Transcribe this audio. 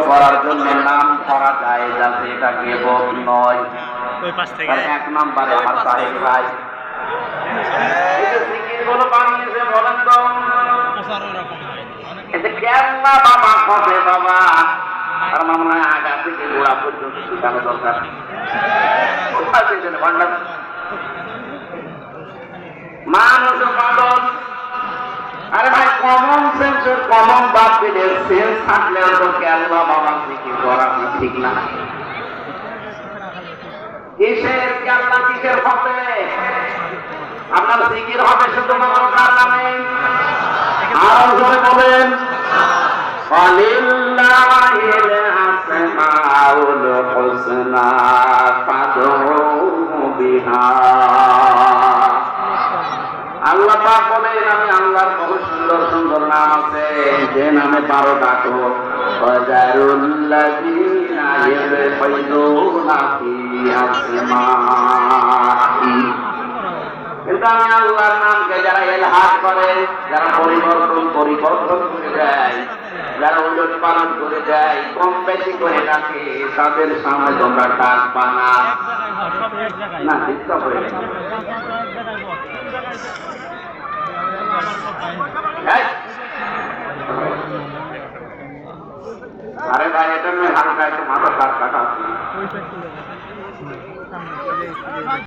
করার জন্য নাম করা যায় যাতে এটা গীবত নয়। এক নম্বরে আমার সাহেব ভাই জিকিরগুলো বানিয়েছে বলেন তো এতে কেল্লা বাবা হবে বাবা আর মনে হয় আগা থেকে গোড়া পর্যন্ত শিখানো দরকার। মানুষ পাগল। আরে ভাই কমন সেন্সের কমন বাদ দিলে সেন্স থাকলেও তো কেল্লা বাবা জিকির করা ঠিক না। কিসের কেল্লা কিসের হবে? আপনার জিকির হবে শুধুমাত্র কার নামে? আরো জোরে বলেন ওয়ালিল্লাহিল আসমাউল হুসনা ফাদউহু বিহা। আল্লাহ পাক বলেন আমি আল্লাহর বহু সুন্দর সুন্দর নাম আছে, যে নামে 12 ডাকো। ওয়াজারুল্লাযীনা ইয়ালহাদুনা ফি আসমাই। কিন্তু আমি আল্লাহর নামকে যারা ইলহাদ করে, যারা পরিবর্তন করে দেয়, যারা উলট পালন করে দেয়, কম বেশি করে ডাকে, তাদের সামনে তোমরা ডাকবা না। না চিন্তা করে আরে ভাই এটা নয়, হালকা একটু মাথা কাটা